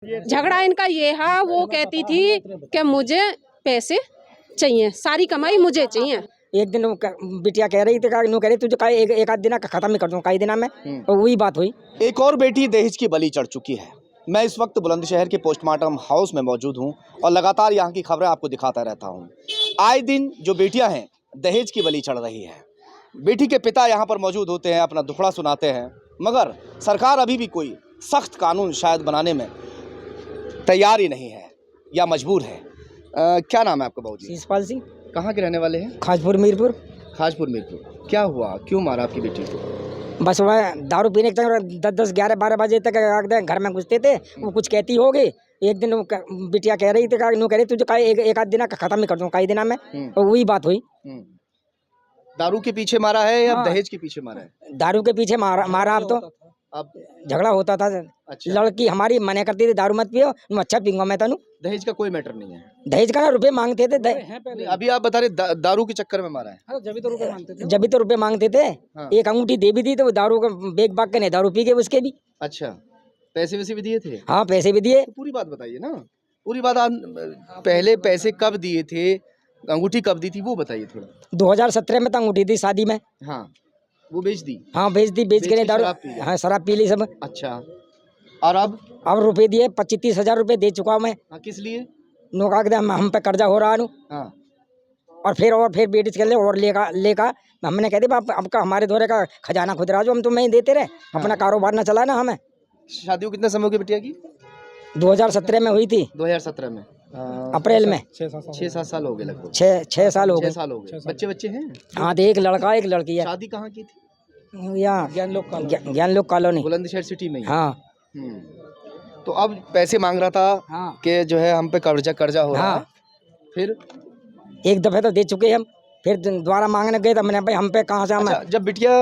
झगड़ा इनका ये है, वो कहती थी कि मुझे पैसे चाहिए, सारी कमाई मुझे चाहिए। एक दिन बिटिया कह रही थी, कह रही तुझे एक आध दिन खत्म ही कर दूं, कई दिन में, और वही बात हुई। एक और बेटी दहेज की बलि चढ़ चुकी है। मैं इस वक्त बुलंदशहर के पोस्टमार्टम हाउस में मौजूद हूं और लगातार यहां की खबरें आपको दिखाता रहता हूं। आए दिन जो बेटियां हैं दहेज की बलि चढ़ रही है। बेटी के पिता यहां पर मौजूद होते हैं, अपना दुखड़ा सुनाते हैं, मगर सरकार अभी भी कोई सख्त कानून शायद बनाने में तैयार ही नहीं है या मजबूर है। क्या नाम है आपका बाबूजी? शीशपाल सिंह। कहाँ के रहने वाले हैं? खाजपुर मीरपुर। खाजपुर मीरपुर। क्या हुआ, क्यों मारा आपकी बेटी को? बस वह दारू पीने के चक्कर 10-10, 11-12 बजे तक घर में घुसते थे। वो कुछ कहती होगी। एक दिन बिटिया कह रही थी, कह रही तुझे एक आध दिन खत्म ही कर दूं, कई दिन में, और वही बात हुई। दारू के पीछे मारा है या दहेज के पीछे मारा है? दारू के पीछे मारा। अब झगड़ा होता था। अच्छा। लड़की हमारी मना करती थी दारू मत पियो, अच्छा पीऊंगा मैं तनु। दहेज का कोई मैटर नहीं है। दहेज का ना रुपए मांगते थे। अभी आप बता रहे दारू के चक्कर में मारा है। जब भी तो रुपए मांगते थे। हाँ। एक अंगूठी दे भी दी तो दारू का बेग बाग के नहीं, दारू पी के उसके भी। अच्छा, पैसे वैसे भी दिए थे? हाँ, पैसे भी दिए। तो पूरी बात बताइए ना, पूरी बात। आप पहले पैसे कब दिए थे, अंगूठी कब दी थी, वो बताइए थोड़ा। 2017 में तो अंगूठी थी शादी में। हाँ, वो बेच दी? हाँ, बेच दी, बेच के दारू। हाँ, शराब पी ली सब। अच्छा, और अब रुपए दिए 25-30 हजार रुपए दे चुका हूँ मैं। हाँ, किस लिए? नौका के हम पे कर्जा हो रहा है। हाँ। और फिर बेटी के लिए और लेका हमने कह दिया आपका हमारे द्वारे का खजाना खुद रहा, जो हम तुम्हें देते रहे। हाँ। अपना कारोबार न चलाना हमें। शादी को कितने समय हो गया बिटिया की? 2017 में हुई थी। 2017 में अप्रैल में। 6-7 साल हो गए लगभग। 6 साल हो गए। 6 साल हो गए। बच्चे हैं? हाँ, तो एक लड़का एक लड़की है। शादी कहाँ की थी? यहाँ ज्ञान लोक कॉलोनी, बुलंदशहर सिटी में। हाँ। तो अब पैसे मांग रहा था। हाँ। कि जो है हम पे कर्जा हो रहा है। फिर एक दफे तो दे चुके हम, फिर दोबारा मांगने गए तो हमने भाई हम पे कहाँ से। अच्छा, जब बिटिया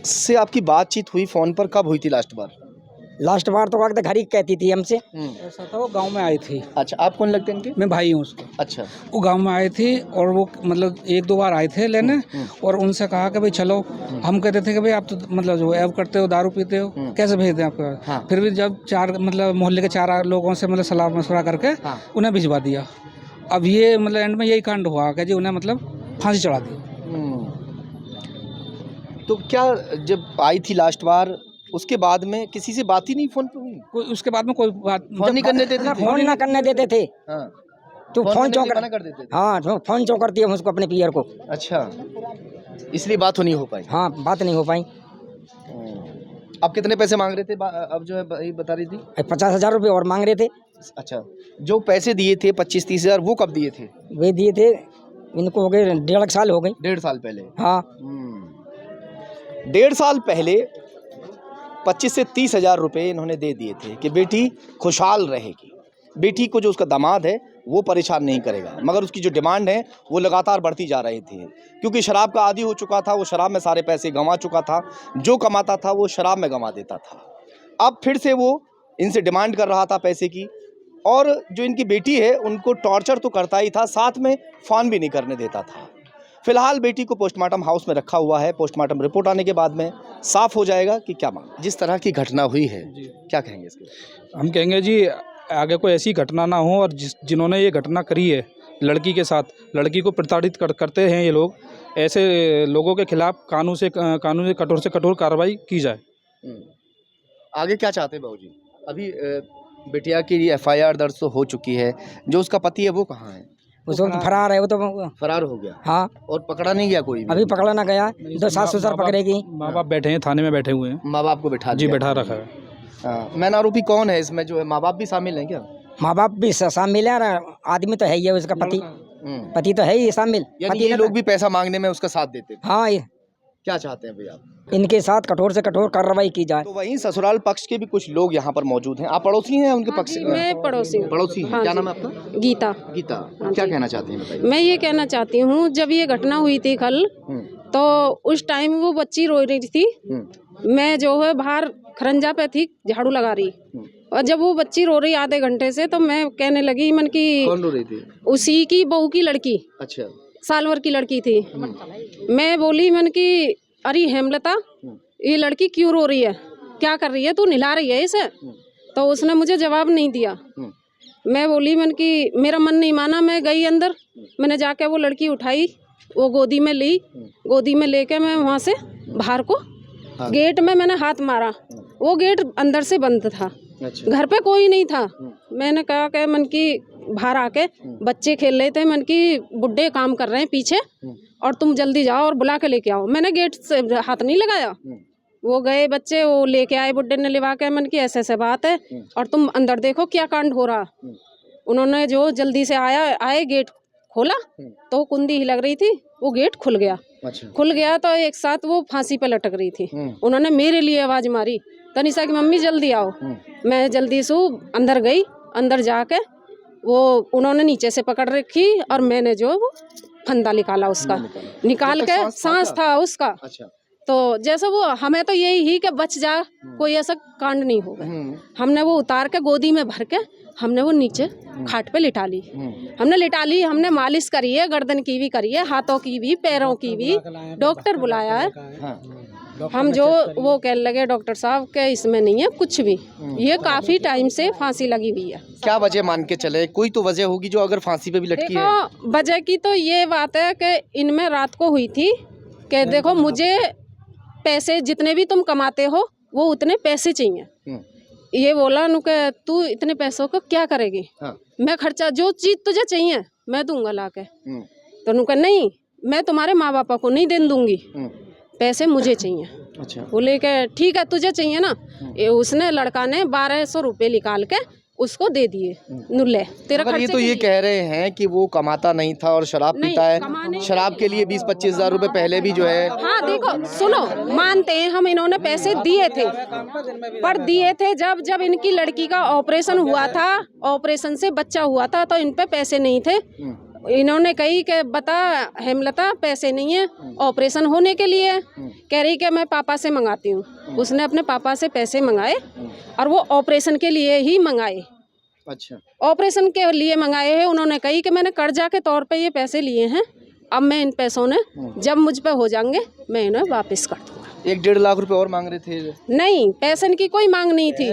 से आपकी बातचीत हुई फोन पर, कब हुई थी लास्ट बार? लास्ट बार तो वक्त घर ही कहती थी हमसे। ऐसा था, वो गांव में आई थी। अच्छा, आप कौन लगते हैं इनके? मैं भाई हूँ उसका। अच्छा, वो गांव में आए थे और वो मतलब 1-2 बार आए थे लेने, और उनसे कहा कि भाई चलो। हम कहते थे कि भाई आप तो मतलब जो ऐब करते हो, दारू पीते हो, कैसे भेज दें आपको। हाँ। फिर भी जब 4 मतलब मोहल्ले के 4 लोगों से मतलब सलाह मशवरा करके उन्हें भिजवा दिया। अब ये मतलब एंड में यही कांड हुआ कि जी उन्हें मतलब फांसी चढ़ा दी। तो क्या जब आई थी लास्ट बार, उसके बाद में किसी से बात ही नहीं फोन पे हुई? उसके बाद में कोई बात फोन नहीं करने देते थे? फोन ना करने देते थे। हाँ। तो फोन क्यों कर देते थे? हाँ, फोन क्यों करती है उसको अपने पियर को। अच्छा, इसलिए बात नहीं हो पाई। हाँ, बात नहीं हो पाई। अब कितने पैसे मांग रहे थे? अब जो है बता रही थी 50 हजार रुपये और मांग रहे थे। अच्छा, जो पैसे दिए थे 25-30 हजार, वो कब दिए थे? वे दिए थे इनको हो गए 1.5 साल हो गए। 1.5 साल पहले? हाँ। 1.5 साल पहले 25 से 30 हजार रुपये इन्होंने दे दिए थे कि बेटी खुशहाल रहेगी, बेटी को जो उसका दामाद है वो परेशान नहीं करेगा। मगर उसकी जो डिमांड है वो लगातार बढ़ती जा रही थी, क्योंकि शराब का आदी हो चुका था। वो शराब में सारे पैसे गंवा चुका था, जो कमाता था वो शराब में गंवा देता था। अब फिर से वो इनसे डिमांड कर रहा था पैसे की, और जो इनकी बेटी है उनको टॉर्चर तो करता ही था, साथ में फ़ोन भी नहीं करने देता था। फिलहाल बेटी को पोस्टमार्टम हाउस में रखा हुआ है। पोस्टमार्टम रिपोर्ट आने के बाद में साफ हो जाएगा कि क्या मामला। जिस तरह की घटना हुई है, क्या कहेंगे इसके? हम कहेंगे जी आगे कोई ऐसी घटना ना हो, और जिन्होंने ये घटना करी है लड़की के साथ, लड़की को प्रताड़ित करते हैं ये लोग, ऐसे लोगों के खिलाफ कानून से कठोर कार्रवाई की जाए। आगे क्या चाहते हैं बाबूजी? अभी बिटिया की FIR दर्ज तो हो चुकी है, जो उसका पति है वो कहाँ है? उस वक्त फरार है, वो तो फरार हो गया। हाँ। और पकड़ा नहीं गया कोई भी? अभी पकड़ा ना गया, तो सास ससुर पकड़ेगी। माँ बाप बैठे हैं, थाने में बैठे हुए हैं। माँ बाप को बैठा जी, बैठा रखा है। मैन आरोपी कौन है इसमें? जो है माँ बाप भी शामिल हैं क्या? माँ बाप भी शामिल है, आदमी तो है ही है उसका पति तो है ही शामिल। ये लोग भी पैसा मांगने में उसका साथ देते थे? हाँ। क्या चाहते हैं भैया? इनके साथ कठोर से कठोर कार्रवाई की जाए। तो वहीं ससुराल पक्ष के भी कुछ लोग यहाँ पर मौजूद हैं। आप पड़ोसी हैं उनके पक्ष से? मैं पड़ोसी हूँ। पड़ोसी हैं। क्या नाम है आपका? गीता। गीता, क्या कहना चाहती हैं बताइए? मैं ये कहना चाहती हूँ, जब ये घटना हुई थी कल, तो उस टाइम वो बच्ची रो रही थी। मैं जो है बाहर खरंजा पे थी, झाड़ू लगा रही, और जब वो बच्ची रो रही आधे घंटे से, तो मैं कहने लगी मन की। कौन रो रही थी? उसी की बहू की लड़की। अच्छा। साल भर की लड़की थी। मैं बोली मन की, अरे हेमलता, ये लड़की क्यों रो रही है, क्या कर रही है तू, नहला रही है इसे? तो उसने मुझे जवाब नहीं दिया। मैं बोली मन कि मेरा मन नहीं माना, मैं गई अंदर, मैंने जाके वो लड़की उठाई, वो गोदी में ली, गोदी में लेके मैं वहाँ से बाहर को गेट में मैंने हाथ मारा, वो गेट अंदर से बंद था। अच्छा। घर पे कोई नहीं था। मैंने कहा कि मन की बाहर आके बच्चे खेल रहे थे, मन की बुड्ढे काम कर रहे हैं पीछे और तुम जल्दी जाओ और बुला के लेके आओ। मैंने गेट से हाथ नहीं लगाया, वो गए बच्चे, वो लेके आए बुड्ढे ने लिवा के, मन की ऐसे ऐसे बात है और तुम अंदर देखो क्या कांड हो रहा। उन्होंने जो जल्दी से आए गेट खोला तो कुंडी ही लग रही थी, वो गेट खुल गया। अच्छा। खुल गया तो एक साथ वो फांसी पे लटक रही थी। उन्होंने मेरे लिए आवाज मारी, तनिषा की मम्मी जल्दी आओ। मैं जल्दी से अंदर गई, अंदर जाके वो उन्होंने नीचे से पकड़ रखी और मैंने जो वो फंदा निकाला उसका, निकाल के सांस था उसका। अच्छा। तो जैसे वो हमें तो यही ही कि बच जा, कोई ऐसा कांड नहीं होगा। हमने वो उतार के गोदी में भर के हमने वो नीचे खाट पे लिटा ली। हमने लिटा ली, हमने मालिश करी है, गर्दन की भी करी है, हाथों की भी, पैरों की भी, डॉक्टर बुलाया है। हम जो वो कहने लगे डॉक्टर साहब के इसमें नहीं है कुछ भी, ये काफी टाइम से फांसी लगी हुई है। क्या वजह मान के चले? कोई तो वजह होगी जो अगर फांसी पे भी लटकी है। देखो वजह की तो ये बात है कि इनमें रात को हुई थी कि देखो मुझे पैसे जितने भी तुम कमाते हो वो उतने पैसे चाहिए। ये बोला नु के तू इतने पैसों का क्या करेगी? हाँ। मैं खर्चा जो चीज तुझे चाहिए मैं दूंगा लाके। तो नु के नहीं, मैं तुम्हारे माँ बापा को नहीं दे दूंगी, पैसे मुझे चाहिए। अच्छा। बोले कि ठीक है तुझे चाहिए ना। उसने लड़का ने 1200 रुपये निकाल के उसको दे दिए, नुल्ले तेरा ये तो ये कह रहे हैं कि वो कमाता नहीं था और शराब पीता है, शराब के लिए 20-25 हज़ार रुपए पहले भी जो है। हाँ देखो सुनो, मानते हैं हम, इन्होंने पैसे दिए थे, पर दिए थे जब इनकी लड़की का ऑपरेशन हुआ था, ऑपरेशन से बच्चा हुआ था तो इन पे पैसे नहीं थे। इन्होंने कही कि बता हेमलता पैसे नहीं है ऑपरेशन होने के लिए, कह रही कि मैं पापा से मंगाती हूँ। उसने अपने पापा से पैसे मंगाए और वो ऑपरेशन के लिए ही मंगाए। अच्छा। ऑपरेशन के लिए मंगाए हैं। उन्होंने कही कि मैंने कर्जा के तौर पे ये पैसे लिए हैं, अब मैं इन पैसों ने जब मुझ पे हो जाएंगे मैं इन्हें वापस कर दूंगा। 1-1.5 लाख रुपए और मांग रहे थे? नहीं, पैसे की कोई मांग नहीं थी।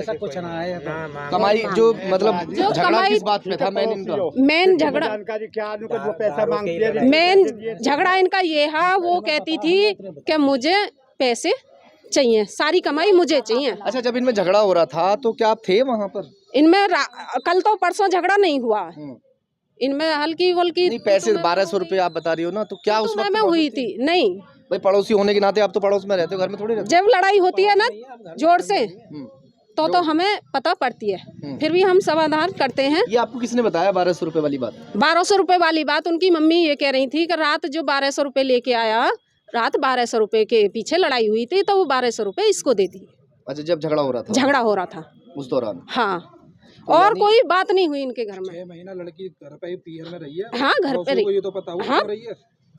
कमाई जो मतलब झगड़ा किस बात पे था? मेन झगड़ा इनका ये है, वो कहती थी कि मुझे पैसे चाहिए, सारी कमाई मुझे चाहिए। अच्छा, जब इनमें झगड़ा हो रहा था तो क्या आप थे वहाँ पर? इनमें कल तो परसों झगड़ा नहीं हुआ, इनमें हल्की वल्की पैसे 1200 रुपए आप बता रही हो ना, तो क्या उस वक्त में हुई थी? नहीं भाई, पड़ोसी होने के नाते आप तो पड़ोस में रहते हो, घर में थोड़ी रहते हो। जब लड़ाई होती है ना जोर से तो हमें पता पड़ती है, फिर भी हम समाधान करते हैं। ये आपको किसने बताया 1200 रुपए वाली बात? 1200 रुपए वाली बात उनकी मम्मी ये कह रही थी कि रात जो 1200 रुपए लेके आया, रात 1200 रुपए के पीछे लड़ाई हुई थी तो वो 1200 रुपए इसको दे दिए। अच्छा, जब झगड़ा हो रहा था? झगड़ा हो रहा था उस दौरान। हाँ, और कोई बात नहीं हुई इनके घर में। 6 महीना लड़की घर पे पीहर में रही है। हाँ, घर पे रही। ये तो पता हाँ,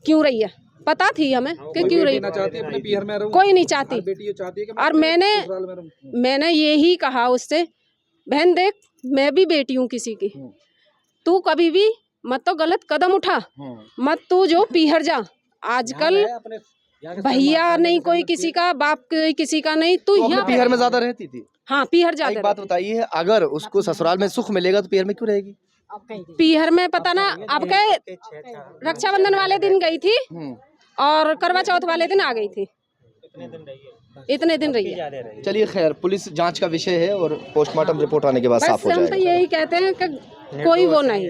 क्यों रही है? पता थी हमें कि क्यों रही। अपने पीहर में रहूं, कोई नहीं चाहती। बेटी ये चाहती है कि और मैंने यही कहा उससे, बहन देख मैं भी बेटी हूँ किसी की, तू कभी भी मत तो गलत कदम उठा, मत तू जो पीहर जा। आजकल भैया नहीं कोई किसी का, बाप किसी का नहीं, तू यहाँ पीहर में ज्यादा रहती थी। हाँ, पीहर ज्यादा। एक बात बताइए, अगर उसको ससुराल में सुख मिलेगा तो पीहर में क्यों रहेगी? पीहर में पता ना, अब के रक्षाबंधन वाले दिन गई थी और करवा चौथ वाले दिन आ गई थी, इतने दिन रही है। चलिए खैर, पुलिस जांच का विषय है और पोस्टमार्टम रिपोर्ट आने के बाद साफ हो जाएगा। हम तो यही कहते हैं कि कोई वो नहीं।